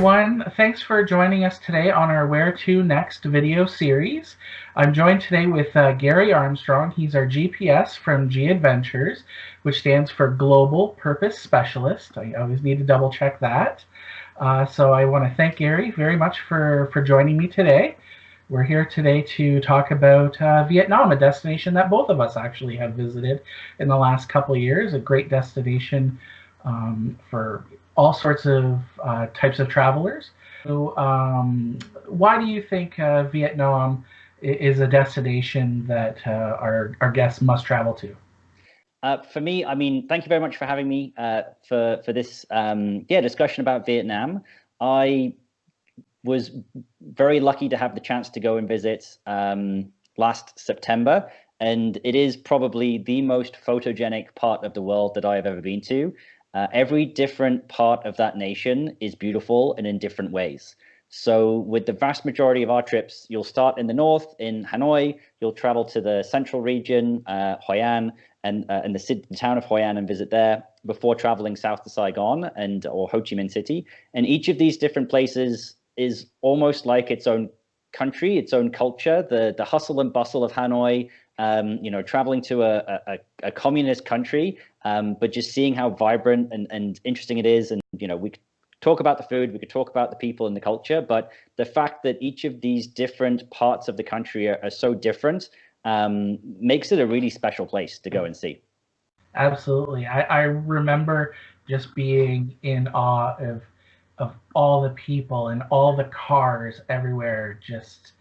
everyone. Thanks for joining us today on our Where to Next video series. I'm joined today with Gary Armstrong. He's our GPS from G Adventures, which stands for Global Purpose Specialist. I always need to double check that. So I want to thank Gary very much for joining me today. We're here today to talk about Vietnam, a destination that both of us actually have visited in the last couple of years, a great destination for all sorts of types of travelers. So, why do you think Vietnam is a destination that our guests must travel to? For me, I mean, thank you very much for having me for this discussion about Vietnam. I was very lucky to have the chance to go and visit last September, and it is probably the most photogenic part of the world that I have ever been to. Every different part of that nation is beautiful and in different ways. So with the vast majority of our trips, you'll start in the north in Hanoi, you'll travel to the central region, Hoi An, and the town of Hoi An and visit there before traveling south to Saigon or Ho Chi Minh City. And each of these different places is almost like its own country, its own culture, the hustle and bustle of Hanoi, traveling to a communist country, but just seeing how vibrant and interesting it is. And, we could talk about the food, we could talk about the people and the culture, but the fact that each of these different parts of the country are so different makes it a really special place to go and see. Absolutely. I remember just being in awe of all the people and all the cars everywhere. Just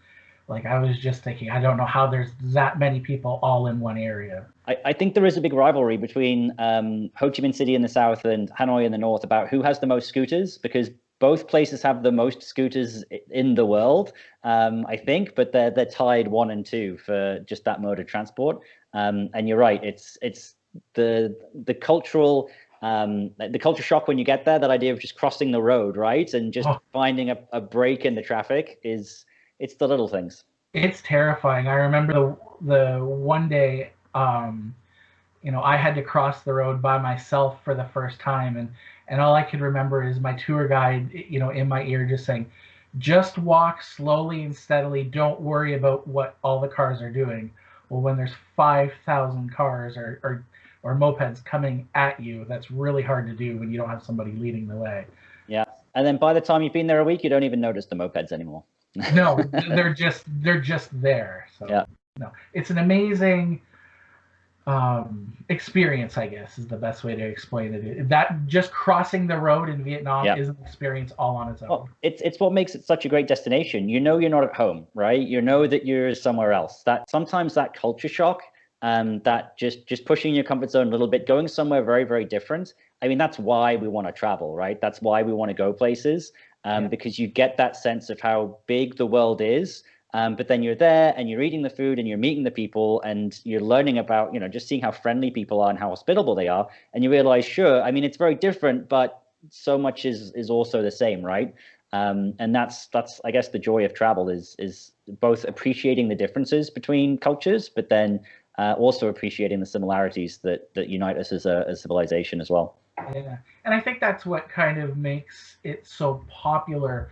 like I was just thinking, I don't know how there's that many people all in one area. I think there is a big rivalry between Ho Chi Minh City in the south and Hanoi in the north about who has the most scooters, because both places have the most scooters in the world, I think, but they're tied 1 and 2 for just that mode of transport. And you're right, it's the cultural the culture shock when you get there. That idea of just crossing the road, right, and just finding a break in the traffic it's the little things. It's terrifying. I remember the one day, I had to cross the road by myself for the first time, and all I could remember is my tour guide, in my ear just saying, just walk slowly and steadily. Don't worry about what all the cars are doing. Well, when there's 5,000 cars or mopeds coming at you, that's really hard to do when you don't have somebody leading the way. Yeah, and then by the time you've been there a week, you don't even notice the mopeds anymore. No, they're just there. So yeah. No, it's an amazing experience, I guess, is the best way to explain it. That just crossing the road in Vietnam is an experience all on its own. Well, it's what makes it such a great destination. You're not at home, right? You know that you're somewhere else. That sometimes that culture shock, that just pushing your comfort zone a little bit, going somewhere very, very different. I mean, that's why we want to travel, right? That's why we want to go places. Because you get that sense of how big the world is, but then you're there and you're eating the food and you're meeting the people and you're learning about, just seeing how friendly people are and how hospitable they are. And you realize, sure, I mean, it's very different, but so much is also the same, right? And that's I guess the joy of travel is both appreciating the differences between cultures, but then also appreciating the similarities that unite us as a civilization as well. Yeah, and I think that's what kind of makes it so popular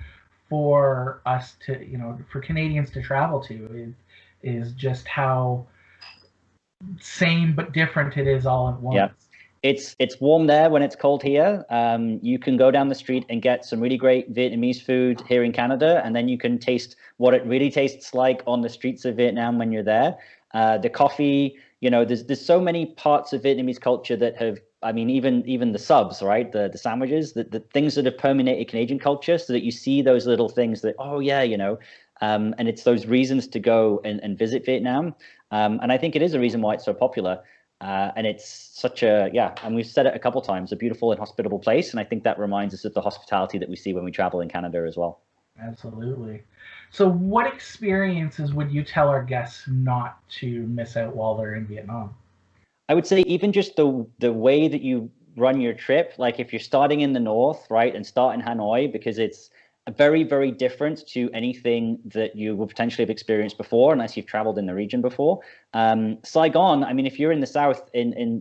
for us to, for Canadians to travel to is just how same but different it is all at once. Yeah, it's warm there when it's cold here. You can go down the street and get some really great Vietnamese food here in Canada, and then you can taste what it really tastes like on the streets of Vietnam when you're there. The coffee, there's so many parts of Vietnamese culture that have, I mean, even the subs, right? The sandwiches, the things that have permeated Canadian culture, so that you see those little things that, oh yeah, and it's those reasons to go and visit Vietnam. And I think it is a reason why it's so popular. And it's such and we've said it a couple times, a beautiful and hospitable place. And I think that reminds us of the hospitality that we see when we travel in Canada as well. Absolutely. So what experiences would you tell our guests not to miss out while they're in Vietnam? I would say even just the way that you run your trip, like if you're starting in the north, right, and start in Hanoi, because it's very, very different to anything that you will potentially have experienced before, unless you've traveled in the region before. Saigon, I mean, if you're in the south,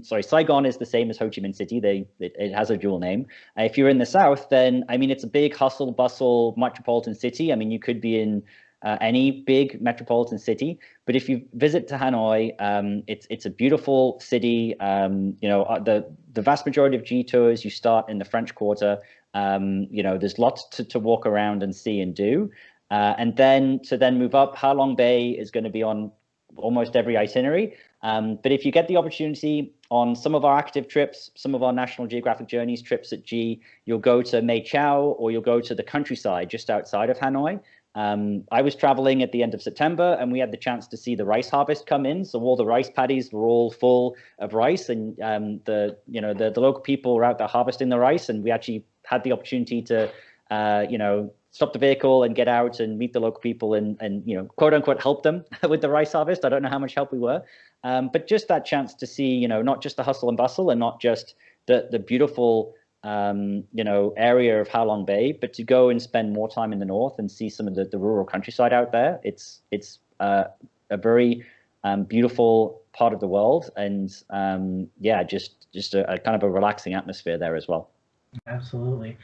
sorry, Saigon is the same as Ho Chi Minh City. It has a dual name. If you're in the south, then I mean, it's a big hustle bustle metropolitan city. I mean, you could be in any big metropolitan city, but if you visit to Hanoi, it's a beautiful city. The vast majority of G tours, you start in the French Quarter. There's lots to walk around and see and do. And then to move up, Ha Long Bay is going to be on almost every itinerary. But if you get the opportunity on some of our active trips, some of our National Geographic Journeys trips at G, you'll go to Mae Chau, or you'll go to the countryside just outside of Hanoi. I was traveling at the end of September, and we had the chance to see the rice harvest come in. So all the rice paddies were all full of rice, and the local people were out there harvesting the rice, and we actually had the opportunity to stop the vehicle and get out and meet the local people and quote unquote help them with the rice harvest. I don't know how much help we were, but just that chance to see not just the hustle and bustle and not just the beautiful area of Ha Long Bay, but to go and spend more time in the north and see some of the rural countryside out there. It's a very beautiful part of the world, and just a kind of a relaxing atmosphere there as well. Absolutely.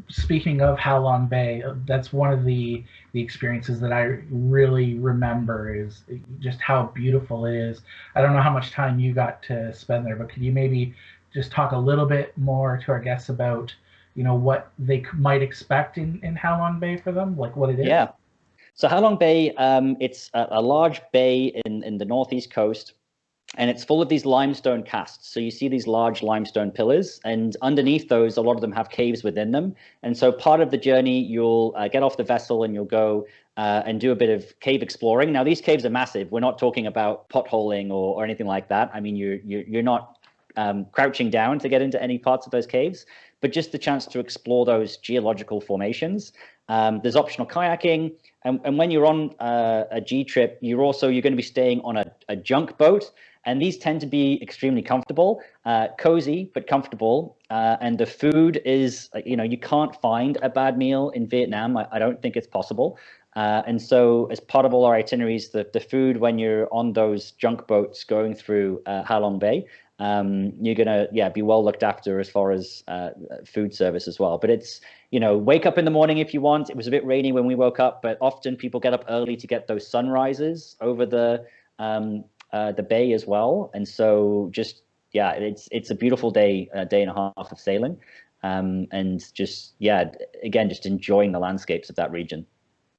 Speaking of Ha Long Bay, that's one of the experiences that I really remember, is just how beautiful it is. I don't know how much time you got to spend there, but could you maybe just talk a little bit more to our guests about what they might expect in Ha Long Bay for them, like what it is? Yeah. So Ha Long Bay, it's a large bay in the northeast coast. And it's full of these limestone casts. So you see these large limestone pillars, and underneath those, a lot of them have caves within them. And so part of the journey, you'll get off the vessel and you'll go and do a bit of cave exploring. Now, these caves are massive. We're not talking about potholing or anything like that. I mean, you're not crouching down to get into any parts of those caves, but just the chance to explore those geological formations. There's optional kayaking. And when you're on a G trip, you're going to be staying on a junk boat. And these tend to be extremely comfortable, cozy, but comfortable. And the food is, you can't find a bad meal in Vietnam. I don't think it's possible. And so as part of all our itineraries, the food when you're on those junk boats going through Ha Long Bay, you're going to be well looked after as far as food service as well. But it's, wake up in the morning if you want. It was a bit rainy when we woke up, but often people get up early to get those sunrises over the bay as well. And so it's a beautiful day, a day and a half of sailing, and just enjoying the landscapes of that region.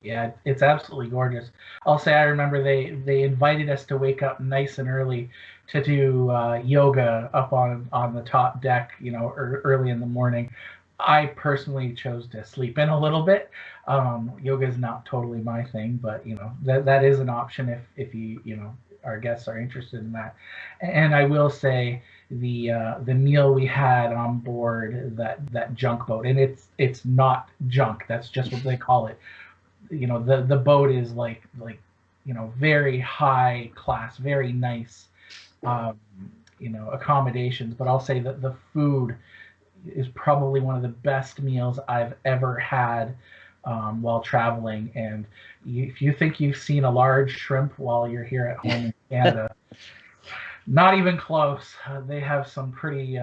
Yeah, it's absolutely gorgeous. I'll say I remember they invited us to wake up nice and early to do yoga up on the top deck, early in the morning. I personally chose to sleep in a little bit. Yoga is not totally my thing, but that is an option if our guests are interested in that. And I will say the meal we had on board that junk boat, and it's not junk. That's just what they call it. The boat is like very high class, very nice, accommodations. But I'll say that the food is probably one of the best meals I've ever had while traveling. And if you think you've seen a large shrimp while you're here at home in Canada, not even close. They have some pretty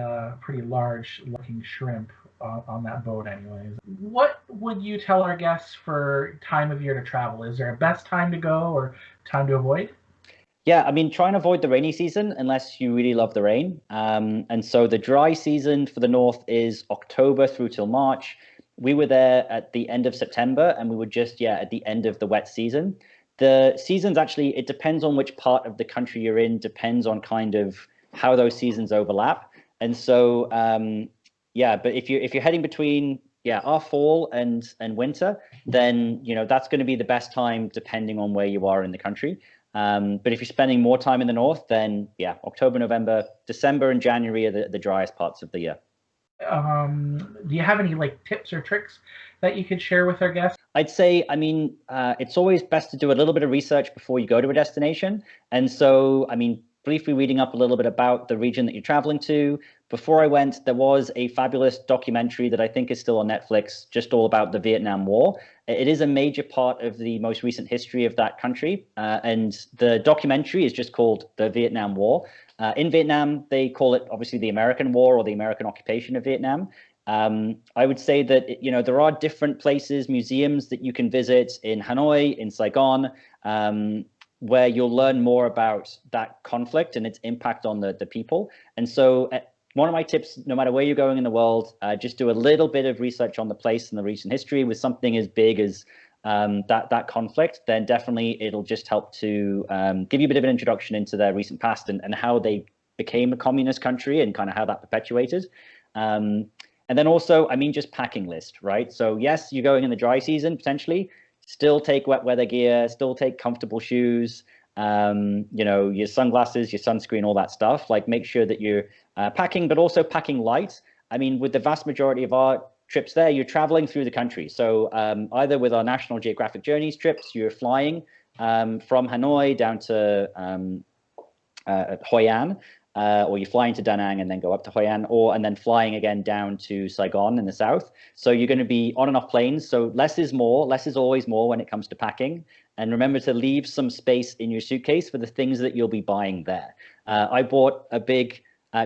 large looking shrimp on that boat anyways. What would you tell our guests for time of year to travel? Is there a best time to go or time to avoid? Yeah, I mean, try and avoid the rainy season unless you really love the rain. And so the dry season for the north is October through till March. We were there at the end of September, and we were just at the end of the wet season. The seasons actually, it depends on which part of the country you're in, depends on kind of how those seasons overlap. And so but if you're heading between our fall and winter, then that's going to be the best time depending on where you are in the country. But if you're spending more time in the north, then October, November, December, and January are the driest parts of the year. Do you have any tips or tricks that you could share with our guests? I'd say, I mean, it's always best to do a little bit of research before you go to a destination. And so, I mean, briefly reading up a little bit about the region that you're traveling to. Before I went, there was a fabulous documentary that I think is still on Netflix, just all about the Vietnam War. It is a major part of the most recent history of that country, and the documentary is just called The Vietnam War. In Vietnam, they call it obviously the American War or the American occupation of Vietnam. I would say that, you know, there are different places, museums that you can visit in Hanoi, in Saigon, where you'll learn more about that conflict and its impact on the people. And so one of my tips, no matter where you're going in the world, just do a little bit of research on the place and the recent history with something as big as that conflict. Then definitely it'll just help to give you a bit of an introduction into their recent past and how they became a communist country and kind of how that perpetuated. And then also, I mean, just packing list, right? So yes, you're going in the dry season, potentially. Still take wet weather gear, still take comfortable shoes, you know, your sunglasses, your sunscreen, all that stuff. Like, make sure that you're packing, but also packing light. I mean, with the vast majority of our trips there, you're traveling through the country. So either with our National Geographic Journeys trips, you're flying from Hanoi down to Hoi An, or you fly into Da Nang and then go up to Hoi An, and then flying again down to Saigon in the south. So you're going to be on and off planes. So less is more. Less is always more when it comes to packing. And remember to leave some space in your suitcase for the things that you'll be buying there. I bought a big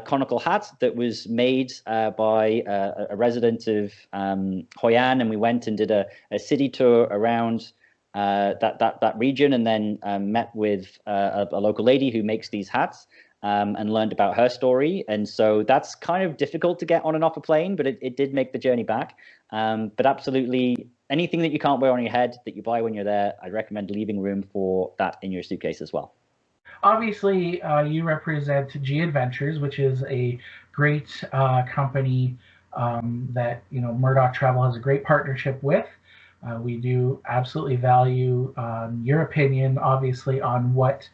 conical hat that was made by a resident of Hoi An, and we went and did a city tour around that region, and then met with a local lady who makes these hats. And learned about her story. And so that's kind of difficult to get on and off a plane, but it did make the journey back. But absolutely, anything that you can't wear on your head that you buy when you're there, I'd recommend leaving room for that in your suitcase as well. Obviously, you represent G Adventures, which is a great company that, you know, Murdoch Travel has a great partnership with. We do absolutely value your opinion, obviously, on what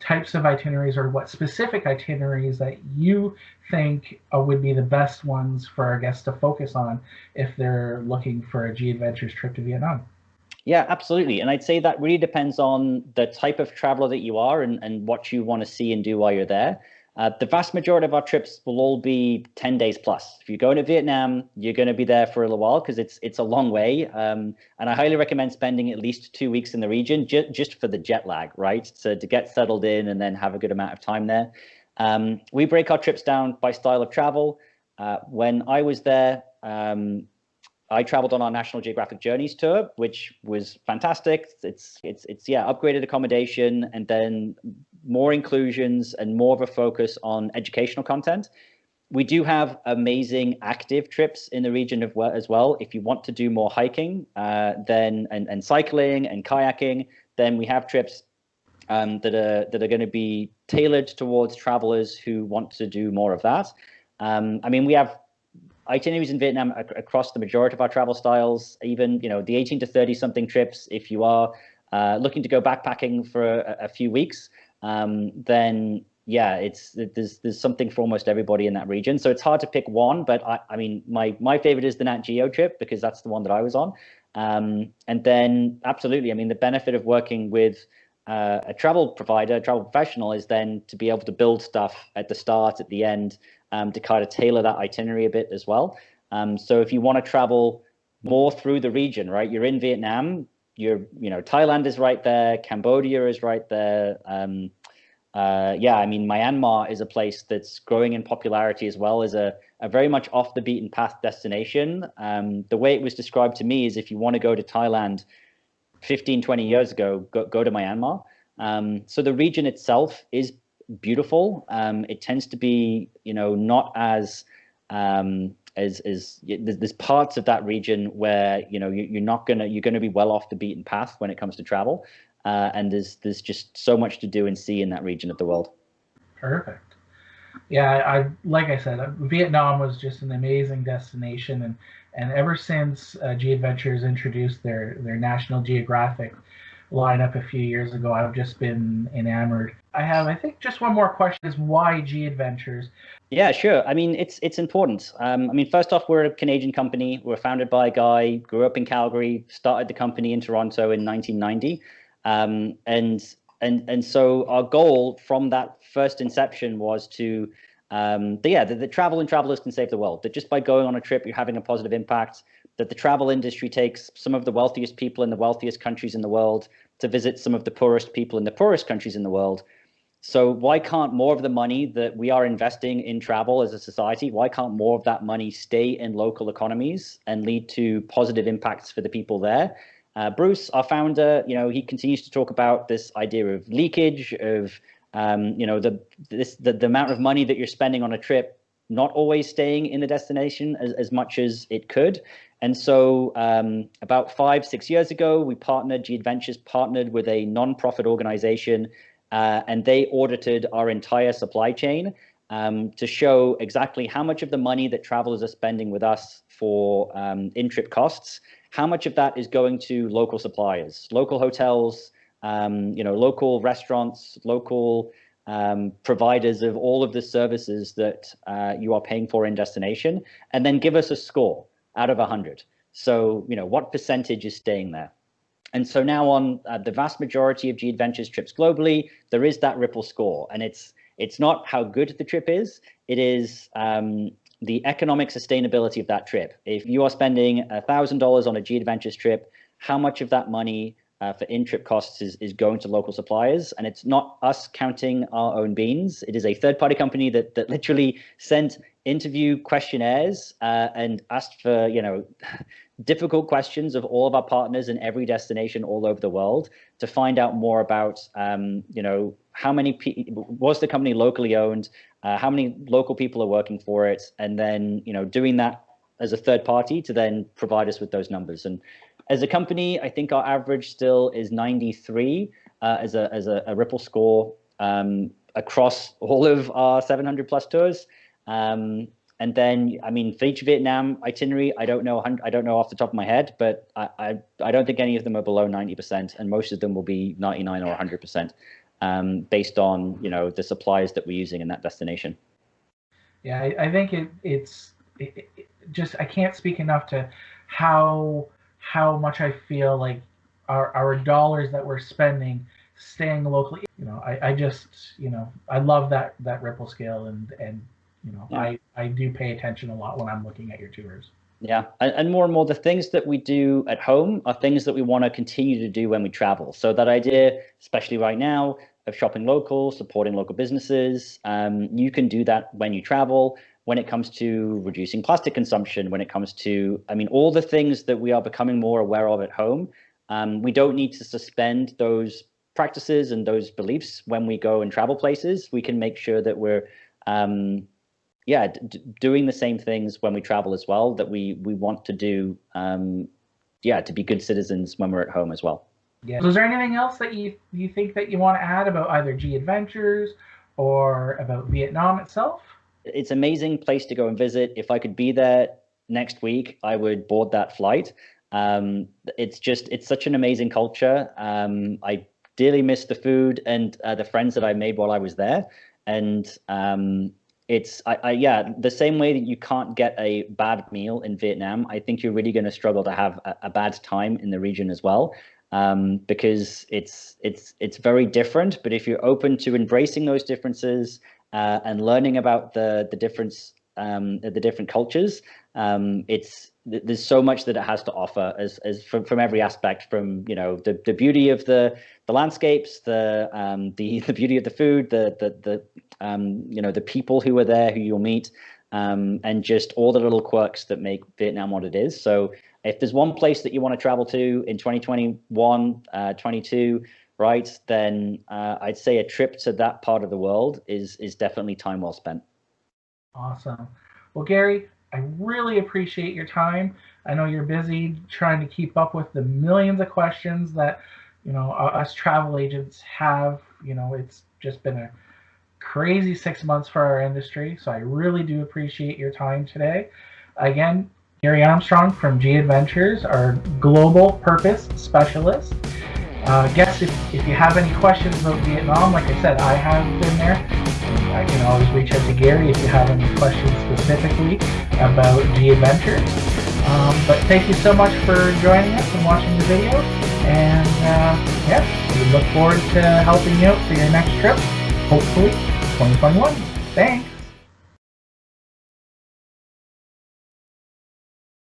types of itineraries or what specific itineraries that you think would be the best ones for our guests to focus on if they're looking for a G Adventures trip to Vietnam. Yeah, absolutely. And I'd say that really depends on the type of traveler that you are and what you want to see and do while you're there. The vast majority of our trips will all be 10 days plus. If you're going to Vietnam, you're going to be there for a little while because it's a long way. And I highly recommend spending at least 2 weeks in the region just for the jet lag, right? So to get settled in and then have a good amount of time there. We break our trips down by style of travel. When I was there, I traveled on our National Geographic Journeys tour, which was fantastic. It's upgraded accommodation and then more inclusions and more of a focus on educational content. We do have amazing active trips in the region as well. If you want to do more hiking, then and cycling and kayaking, then we have trips that are going to be tailored towards travelers who want to do more of that. I mean, we have itineraries in Vietnam across the majority of our travel styles, even, you know, the 18 to 30 something trips. If you are looking to go backpacking for a few weeks, then yeah, there's something for almost everybody in that region. So it's hard to pick one, but I mean, my favorite is the Nat Geo trip because that's the one that I was on. And then absolutely, I mean, the benefit of working with a travel provider, a travel professional, is then to be able to build stuff at the start, at the end, to kind of tailor that itinerary a bit as well. So if you want to travel more through the region, right? You're in Vietnam, Thailand is right there, Cambodia is right there. Yeah, I mean, Myanmar is a place that's growing in popularity as well as a very much off the beaten path destination. The way it was described to me is if you want to go to Thailand 15, 20 years ago, go to Myanmar. So the region itself is beautiful. It tends to be, not as there's parts of that region where, you're going to be well off the beaten path when it comes to travel. And there's just so much to do and see in that region of the world. Perfect. Yeah, like I said, Vietnam was just an amazing destination, and ever since G Adventures introduced their National Geographic lineup a few years ago, I've just been enamored. I think just one more question is why G Adventures? Yeah, sure. I mean, it's important. First off, we're a Canadian company. We're founded by a guy, grew up in Calgary, started the company in Toronto in 1990. And And so our goal from that first inception was to the travel and travelers can save the world. That just by going on a trip, you're having a positive impact. That the travel industry takes some of the wealthiest people in the wealthiest countries in the world to visit some of the poorest people in the poorest countries in the world. So why can't more of the money that we are investing in travel as a society, why can't more of that money stay in local economies and lead to positive impacts for the people there? Bruce, our founder, he continues to talk about this idea of leakage, of the amount of money that you're spending on a trip not always staying in the destination as much as it could. And so about 5-6 years ago, G Adventures partnered with a non-profit organization, and they audited our entire supply chain to show exactly how much of the money that travelers are spending with us for in-trip costs, how much of that is going to local suppliers, local hotels, local restaurants, local providers of all of the services that you are paying for in destination, and then give us a score out of 100. So, what percentage is staying there? And so now on the vast majority of G Adventures trips globally, there is that Ripple score. And it's not how good the trip is, it is the economic sustainability of that trip. If you are spending $1,000 on a G Adventures trip, how much of that money for in-trip costs is going to local suppliers? And it's not us counting our own beans. It is a third-party company that literally sent interview questionnaires and asked for, difficult questions of all of our partners in every destination all over the world to find out more about, how many was the company locally owned, how many local people are working for it, and then, doing that as a third party to then provide us with those numbers. And as a company, I think our average still is 93 as a Ripple score across all of our 700 plus tours. And then, for each Vietnam itinerary, I don't know off the top of my head, but I don't think any of them are below 90%, and most of them will be 99 or 100%, based on the suppliers that we're using in that destination. Yeah, I think it's just, I can't speak enough to how much I feel like our dollars that we're spending staying locally. I just I love that Ripple scale, and yeah. I do pay attention a lot when I'm looking at your tours. Yeah, and more the things that we do at home are things that we want to continue to do when we travel. So that idea, especially right now, of shopping local, supporting local businesses, you can do that when you travel. When it comes to reducing plastic consumption, when it comes to, all the things that we are becoming more aware of at home, we don't need to suspend those practices and those beliefs when we go and travel places. We can make sure that we're doing the same things when we travel as well, that we want to do, to be good citizens when we're at home as well. Yeah. So is there anything else that you think that you want to add about either G Adventures or about Vietnam itself? It's an amazing place to go and visit. If I could be there next week, I would board that flight. It's such an amazing culture. I dearly miss the food and the friends that I made while I was there. And it's the same way that you can't get a bad meal in Vietnam, I think you're really going to struggle to have a bad time in the region as well, because it's very different. But if you're open to embracing those differences and learning about the different cultures, there's so much that it has to offer as from every aspect, from the beauty of the landscapes, the beauty of the food, the people who are there, who you'll meet, and just all the little quirks that make Vietnam what it is. So if there's one place that you want to travel to in 2021, 22, right, then I'd say a trip to that part of the world is definitely time well spent. Awesome. Well, Gary, I really appreciate your time. I know you're busy trying to keep up with the millions of questions that us travel agents have. It's just been a crazy 6 months for our industry, so I really do appreciate your time today. Again, Gary Armstrong from G Adventures, our global purpose specialist. Guess if you have any questions about Vietnam, like I said, I have been there. I can always reach out to Gary if you have any questions specifically about G Adventures. But thank you so much for joining us and watching the video, and Yeah, we look forward to helping you out for your next trip, hopefully 2021. Thanks.